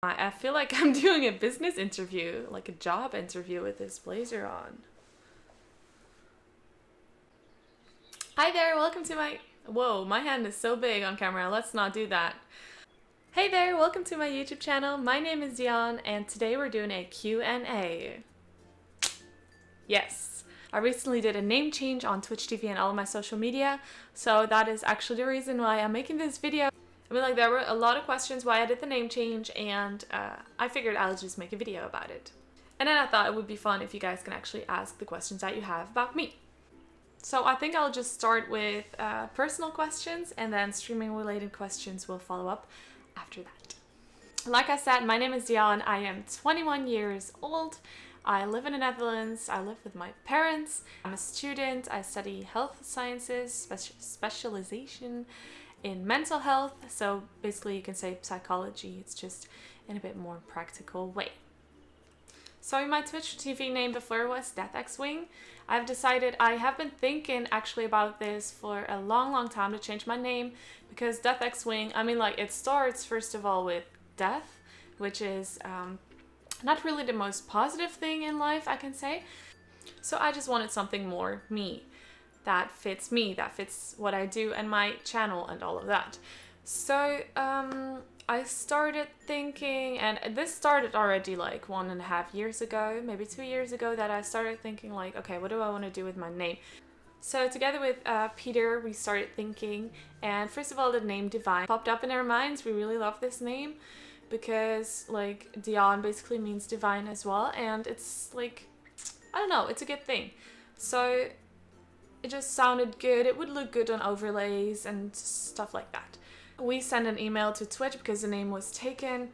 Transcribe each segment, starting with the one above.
I feel like I'm doing a business interview, like a job interview with this blazer on. Hi there, welcome to my... Whoa, my hand is so big on camera, let's not do that. Hey there, welcome to my YouTube channel. My name is Daeye and today we're doing a Q&A. Yes, I recently did a name change on Twitch TV and all of my social media, so that is actually the reason why I'm making this video. I mean, like, there were a lot of questions why I did the name change, and I figured I'll just make a video about it. And then I thought it would be fun if you guys can actually ask the questions that you have about me. So I think I'll just start with personal questions, and then streaming related questions will follow up after that. Like I said, my name is Daeye and I am 21 years old. I live in the Netherlands. I live with my parents. I'm a student. I study health sciences, specialization in mental health. So basically you can say psychology. It's just in a bit more practical way. So my Twitch TV name before was Daeye. I've decided, I have been thinking actually about this for a long time to change my name, because Daeye, I mean, like, it starts first of all with death, which is not really the most positive thing in life, I can say. So I just wanted something more me, that fits what I do and my channel and all of that. So I started thinking, and this started already like 1.5 years ago, maybe 2 years ago, that I started thinking like, okay, what do I want to do with my name? So together with Peter, we started thinking, and first of all, the name Divine popped up in our minds. We really love this name because, like, Daeye basically means divine as well, and it's like, I don't know, it's a good thing. So it just sounded good. It would look good on overlays and stuff like that. We sent an email to Twitch because the name was taken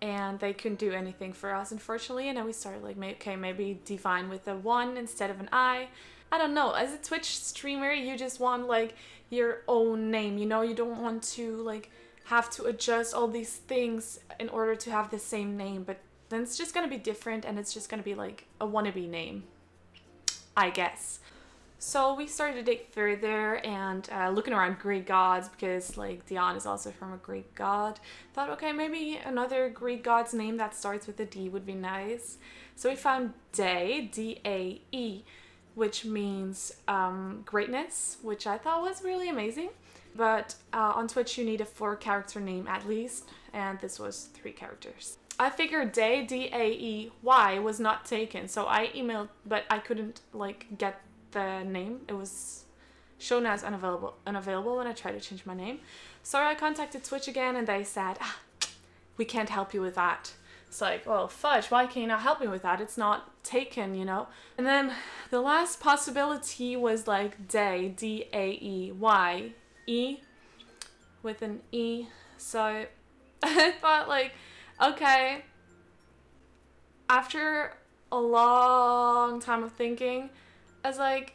and they couldn't do anything for us, unfortunately. And then we started like, okay, maybe Divine with a 1 instead of an I. I don't know. As a Twitch streamer, you just want like your own name, you know? You don't want to like have to adjust all these things in order to have the same name, but then it's just gonna be different and it's just gonna be like a wannabe name, I guess. So we started to dig further and looking around Greek gods, because like Daeye is also from a Greek god. Thought, okay, maybe another Greek god's name that starts with a D would be nice. So we found Daeye, D-A-E, which means greatness, which I thought was really amazing. But on Twitch you need a 4-character name at least, and this was 3 characters. I figured Daeye, D-A-E-Y, was not taken, so I emailed, but I couldn't like get the name. It was shown as unavailable when I tried to change my name. So I contacted Twitch again and they said, we can't help you with that. It's like, well, fudge, why can't you not help me with that? It's not taken, you know? And then the last possibility was like Daeye, D-A-E-Y, E with an E. So I thought like, okay, after a long time of thinking, I was like,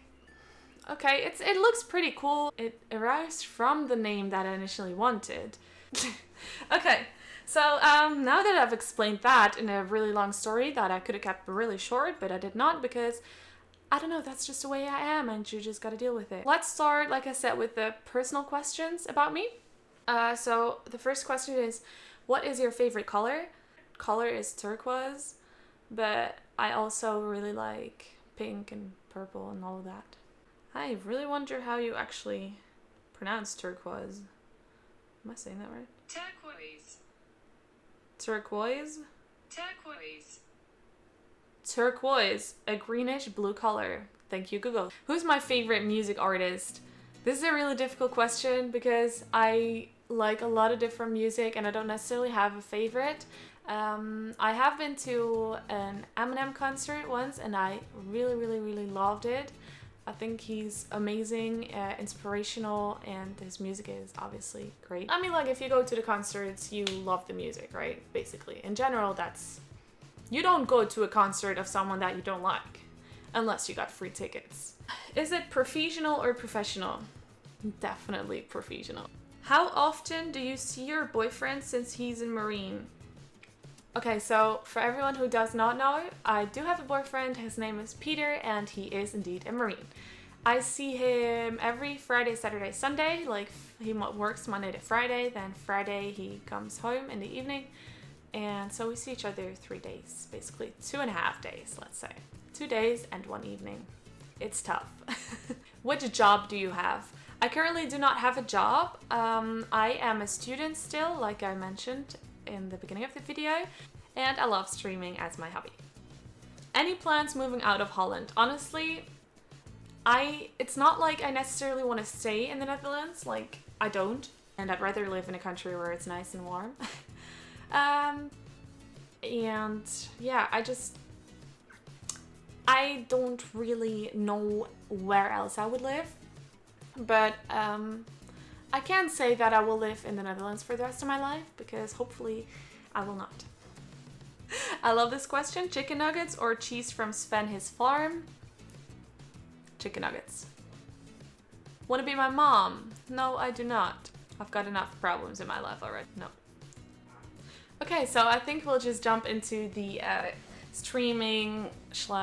okay, it looks pretty cool. It arises from the name that I initially wanted. Okay, so now that I've explained that in a really long story that I could have kept really short, but I did not, because I don't know, that's just the way I am and you just gotta deal with it. Let's start, like I said, with the personal questions about me. So the first question is, what is your favorite color? Color is turquoise, but I also really like pink and purple and all of that. I really wonder how you actually pronounce turquoise. Am I saying that right? Turquoise. Turquoise? Turquoise. Turquoise, a greenish blue color. Thank you, Google. Who's my favorite music artist? This is a really difficult question because I like a lot of different music and I don't necessarily have a favorite. I have been to an Eminem concert once and I really loved it. I think he's amazing, inspirational, and his music is obviously great. I mean, like, if you go to the concerts, you love the music, right? Basically. In general, you don't go to a concert of someone that you don't like, unless you got free tickets. Is it professional or professional? Definitely professional. How often do you see your boyfriend since he's a Marine? Okay, so for everyone who does not know, I do have a boyfriend. His name is Peter and he is indeed a Marine. I see him every Friday, Saturday, Sunday. Like, he works Monday to Friday, then Friday he comes home in the evening. And so we see each other 3 days, basically 2.5 days, let's say. 2 days and 1 evening. It's tough. Which job do you have? I currently do not have a job. I am a student still, like I mentioned in the beginning of the video, and I love streaming as my hobby. Any plans moving out of Holland? Honestly, it's not like I necessarily want to stay in the Netherlands, like I don't, and I'd rather live in a country where it's nice and warm. And yeah, I don't really know where else I would live, but I can say that I will live in the Netherlands for the rest of my life, because hopefully I will not. I love this question. Chicken nuggets or cheese from Sven his farm? Chicken nuggets. Want to be my mom? No, I do not. I've got enough problems in my life already. No. Okay, so I think we'll just jump into the streaming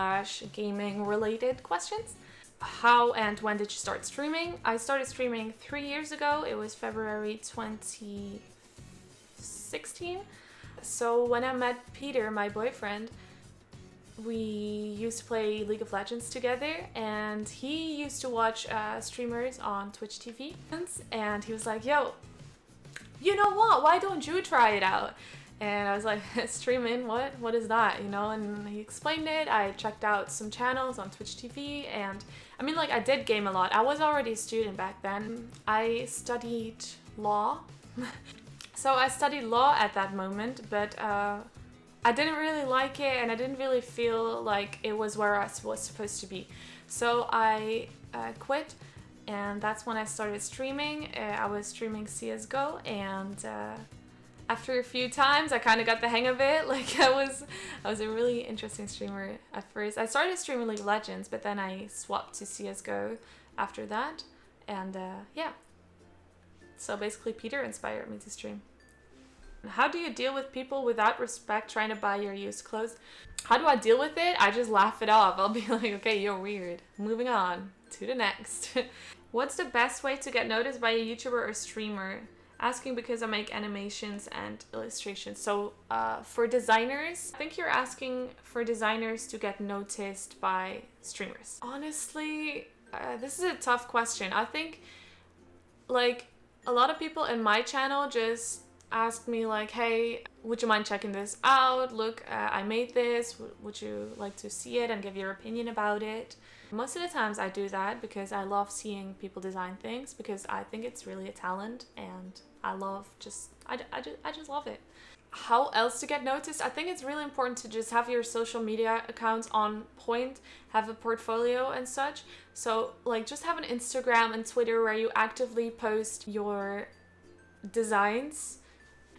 / gaming related questions. How and when did you start streaming? I started streaming 3 years ago. It was February 2016. So when I met Peter, my boyfriend, we used to play League of Legends together, and he used to watch streamers on Twitch TV, and he was like, yo, you know what? Why don't you try it out? And I was like, streaming? What is that? You know, and he explained it. I checked out some channels on Twitch TV, and I mean, like, I did game a lot. I was already a student back then. I studied law. So I studied law at that moment, but I didn't really like it, and I didn't really feel like it was where I was supposed to be. So I quit, and that's when I started streaming. I was streaming CSGO, and after a few times, I kind of got the hang of it. Like, I was a really interesting streamer at first. I started streaming League of Legends, but then I swapped to CSGO after that, and yeah. So basically, Peter inspired me to stream. How do you deal with people without respect trying to buy your used clothes? How do I deal with it? I just laugh it off. I'll be like, okay, you're weird. Moving on to the next. What's the best way to get noticed by a YouTuber or streamer? Asking because I make animations and illustrations. So for designers, I think you're asking for designers to get noticed by streamers. Honestly, this is a tough question. I think, like, a lot of people in my channel just asked me like, hey, would you mind checking this out? Look, I made this. Would you like to see it and give your opinion about it? Most of the times I do that because I love seeing people design things, because I think it's really a talent, and I love I just love it. How else to get noticed? I think it's really important to just have your social media accounts on point, have a portfolio and such. So like, just have an Instagram and Twitter where you actively post your designs.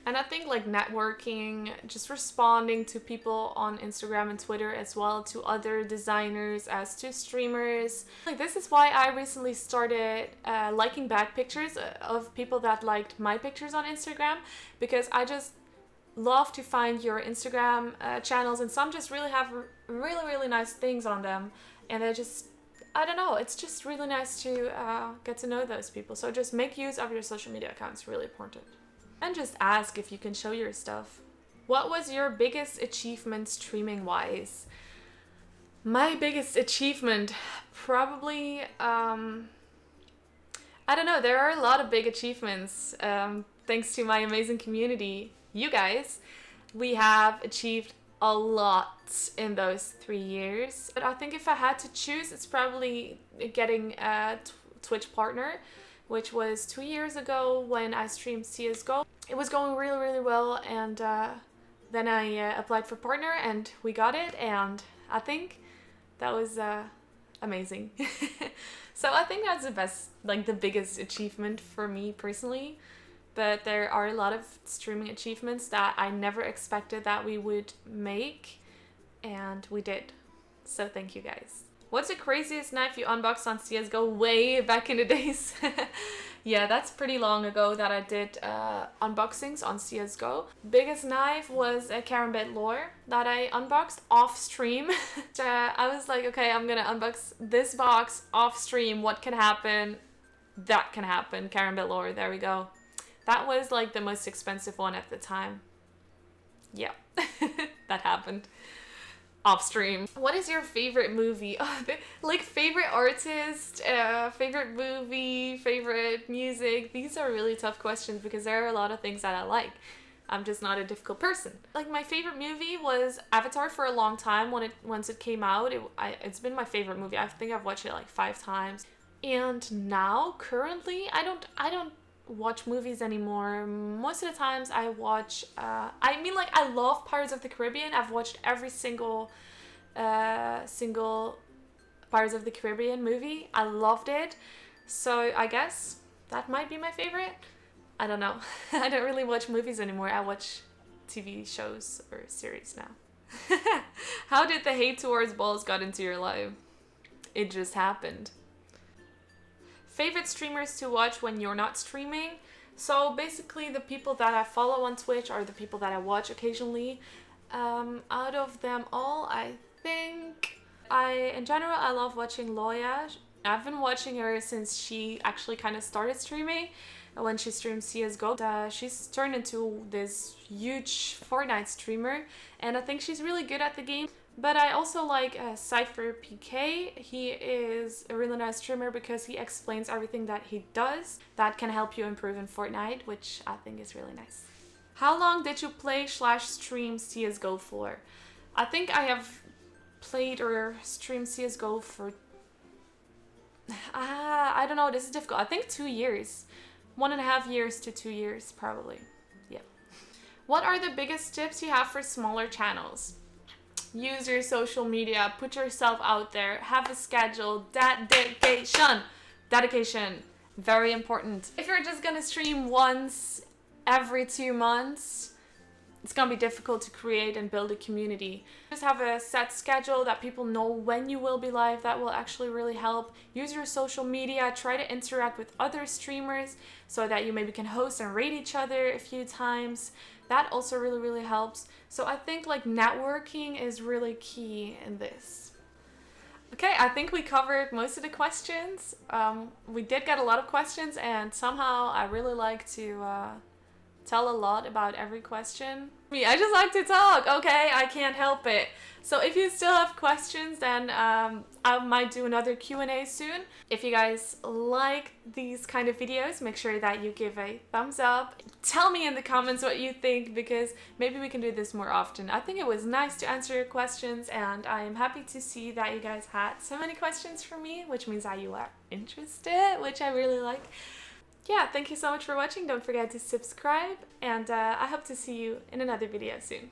And I think like networking, just responding to people on Instagram and Twitter as well, to other designers as to streamers. Like, this is why I recently started liking back pictures of people that liked my pictures on Instagram, because I just love to find your Instagram channels, and some just really have really nice things on them, and I don't know, it's just really nice to get to know those people. So just make use of your social media accounts, really important. And just ask if you can show your stuff. What was your biggest achievement streaming wise? My biggest achievement, probably, I don't know, there are a lot of big achievements. Thanks to my amazing community, you guys, we have achieved a lot in those 3 years. But I think if I had to choose, it's probably getting a Twitch partner, which was 2 years ago when I streamed CSGO. It was going really well, and then I applied for partner, and we got it, and I think that was amazing. So I think that's the best, like the biggest achievement for me personally. But there are a lot of streaming achievements that I never expected that we would make, and we did. So thank you guys. What's the craziest knife you unboxed on CSGO way back in the days? Yeah, that's pretty long ago that I did unboxings on CSGO. Biggest knife was a Karambit lore that I unboxed off stream. I was like, okay, I'm gonna unbox this box off stream. What can happen? That can happen. Karambit lore, there we go. That was like the most expensive one at the time. Yeah, that happened. Off stream. What is your favorite movie? Like favorite artist, favorite movie, favorite music. These are really tough questions because there are a lot of things that I like. I'm just not a difficult person. Like my favorite movie was Avatar for a long time. Once it came out, it's been my favorite movie. I think I've watched it like 5 times. And now currently I don't watch movies anymore. Most of the times I watch I love Pirates of the Caribbean. I've watched every single Pirates of the Caribbean movie. I loved it. So I guess that might be my favorite. I don't know. I don't really watch movies anymore. I watch TV shows or series now. How did the hate towards balls got into your life? It just happened. Favorite streamers to watch when you're not streaming? So basically the people that I follow on Twitch are the people that I watch occasionally. Out of them all, I think in general I love watching Loya. I've been watching her since she actually kind of started streaming. When she streams CSGO, she's turned into this huge Fortnite streamer, and I think she's really good at the game. But I also like Cypher PK. He is a really nice streamer because he explains everything that he does that can help you improve in Fortnite, which I think is really nice. How long did you play/stream CSGO for? I think I have played or streamed CSGO for... I don't know, this is difficult. I think 2 years. 1.5 years to 2 years, probably. Yeah. What are the biggest tips you have for smaller channels? Use your social media, put yourself out there, have a schedule, dedication, very important. If you're just gonna stream once every 2 months, it's gonna be difficult to create and build a community. Just have a set schedule that people know when you will be live. That will actually really help. Use your social media, try to interact with other streamers so that you maybe can host and rate each other a few times. That also really helps. So I think like networking is really key in this. Okay, I think we covered most of the questions. We did get a lot of questions, and somehow I really like to tell a lot about every question. I just like to talk, okay? I can't help it. So if you still have questions, then I might do another Q&A soon. If you guys like these kind of videos, make sure that you give a thumbs up. Tell me in the comments what you think, because maybe we can do this more often. I think it was nice to answer your questions, and I am happy to see that you guys had so many questions for me, which means that you are interested, which I really like. Yeah, thank you so much for watching. Don't forget to subscribe, and I hope to see you in another video soon.